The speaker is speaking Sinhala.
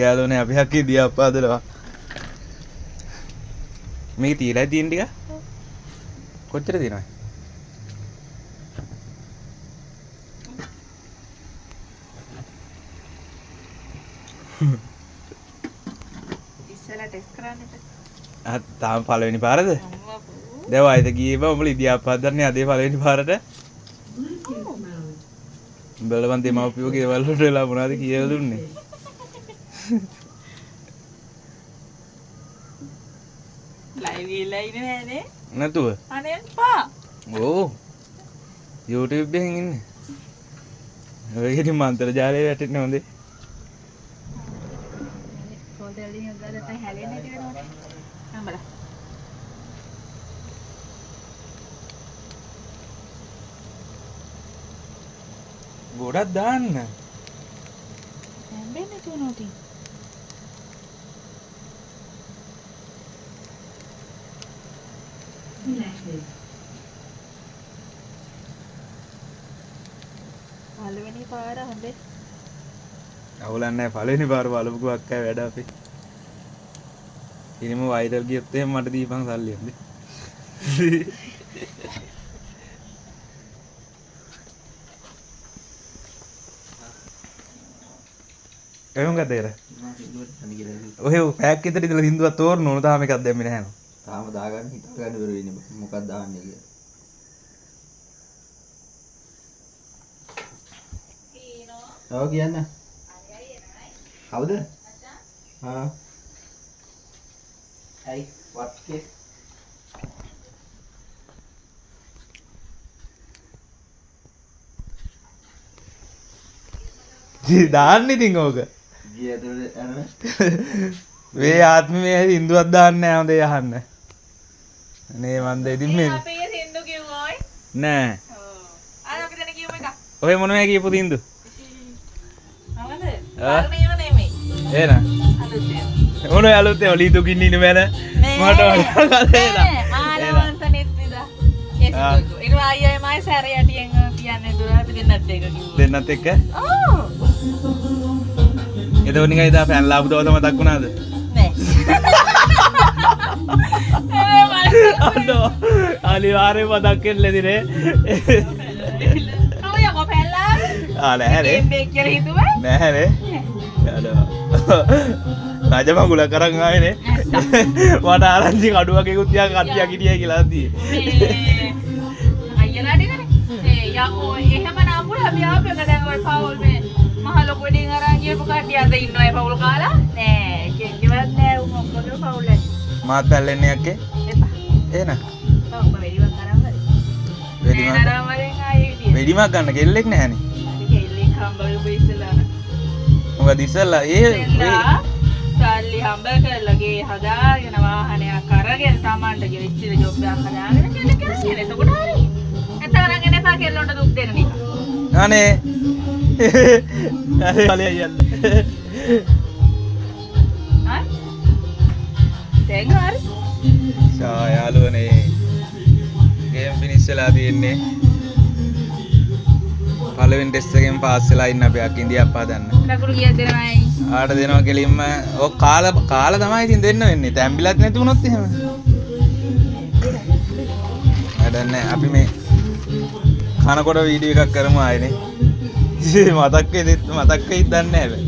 යාළුවනේ අපි හක්කේ ඉන්දියාප්පාදලවා. මේක තියලා තියෙන ටික කොච්චර තියෙනවද? ඉස්සලා ටෙස්ට් කරන්නද? තාම පළවෙනි පාරද? දැන් ආයෙත් ගියේ උඹලා ඉන්දියාප්පාදන්නේ අදේ පළවෙනි පාරට. උඹලා මන් දෙමව්පියෝ ගෙවල් වලට වෙලා මොනවද කියලා දුන්නේ? ලයිව් ගිහලා ඉන්නේ නෑනේ. නැතුව. අනේ පා. ඕ. YouTube එකෙන් ඉන්නේ. ඔය ඉතින් මන්තර ජාලේ වැටෙන්නේ හොඳේ. පොඩ්ඩලින් අදට හැලෙන්නේ නැති වෙනවනේ. නම්බලා. ගොඩක් දාන්න. හැම්බෙන්නේ තුනෝටි. පළවෙනි පාර හොඳේ. අවුලක් නැහැ පළවෙනි පාර බලපුකෝ අක්කයි වැඩ අපේ. ඉනිම වයිරල් ගියොත් එහෙම මට දීපන් සල්ලි හොඳේ. එහෙම ගත්තේද? ඔය පැක් විතර ඉඳලා හින්දුවක් තෝරන ඕන තාම එකක් දැම්මේ නැහැ නෝ. තාම දාගන්න හිතා ගන්න බැරුව ඉන්නේ මොකක්ද දාන්නේ කියලා. ඔව් කියන්න. කවුද? ආ. Hey, what is? දාන්න ඉතින් ඕක. ගිය ඇතුලේ යනවා. මේ ආත්මේ හින්දුවක් දාන්න නැහැ හොඳේ අහන්න. අනේ මන්ද ඉතින් මේ අපේ හින්දු කිව්වෝයි. නෑ. ඔව්. අර අපි දැන් කියමු එක. ඔය මොනවයි කියපු හින්දු? අවද? මේව නෙමෙයි. එහෙනම් අලුත් ඒවා. මොනවයි අලුත් ඒවා ලී දුකින් ඉන්න මැන මට ආලවන්තනෙත් නිදා. ඒසිදු. ඊට අයියා මයි සැර යටියෙන් කියන්නේ දුර අපි දෙන්නත් එක කිව්වා. දෙන්නත් එක්ක ඔව්. එතකොට නිකන් ඉදා පැනලා ආපු දවස මතක් වුණාද? නෑ. අනෝ අනිවාර්යෙන් මතක් වෙන්නේ නේ. ඔය යකෝ පැනලා. නෑනේ. මේ කියලා හිතුවා. නෑනේ. යනවා. රජමගුල කරන් ආයේනේ. මට ආරංචි කඩුවකෙකුත් තියා කට්ටියක් හිටියයි කියලා අද්දී. අයියලා ඩිනේ. යකෝ එහෙම නම්බුල අපි ආපෙක දැන් ඔය පවුල් මේ මහ ලොකු ඩින් අරන් ගියපු කට්ටිය අද ඉන්නවා ඒ පවුල් කාලා. නෑ කෙන්ජවත් නෑ උන් ඔක්කොම පවුල් ඇති. මාත් පැල්ලෙන්නේ යක්කේ. එපා. එහෙනම්. ඔව් වෙඩිවක් අරන් හරි. වෙඩිමක් නරම වලින් ආයේ විදියට. වෙඩිමක් ගන්න කෙල්ලෙක් නැහනේ. අපි කෙල්ලෙක් හම්බ වෙපු ඉස්සලා. මොකද ඉස්සල්ලා සල්ලි හම්බ කරලා ගේ හදාගෙන වාහනයක් අරගෙන Tamanට ගෙවිච්චිල ජොබ් එකක් හදාගෙන කෙල්ල කෙල්ල එතකොට හරි. එතනගෙන එපා කෙල්ලොන්ට දුක් දෙන්න නිකන්. අනේ අනේ බලය යන්නේ. හරි. දැන් හරි. යාළුවනේ ගේම් ෆිනිෂ් වෙලා තියෙන්නේ. පළවෙනි ටෙස්ට් එකෙන් පාස් වෙලා ඉන්න අපි අක් ඉන්දියාප්පා දන්න. ලකුණු කීයක් දෙනවයි? ආට දෙනවා කෙලින්ම ඔක් කාලා තමයි ඉතින් දෙන්න වෙන්නේ. තැම්බිලත් නැති වුණොත් එහෙම. වැඩක් නැහැ. අපි මේ කනකොට වීඩියෝ එකක් කරමු ආයේනේ. මතක් වෙයිද දන්නේ නැහැ.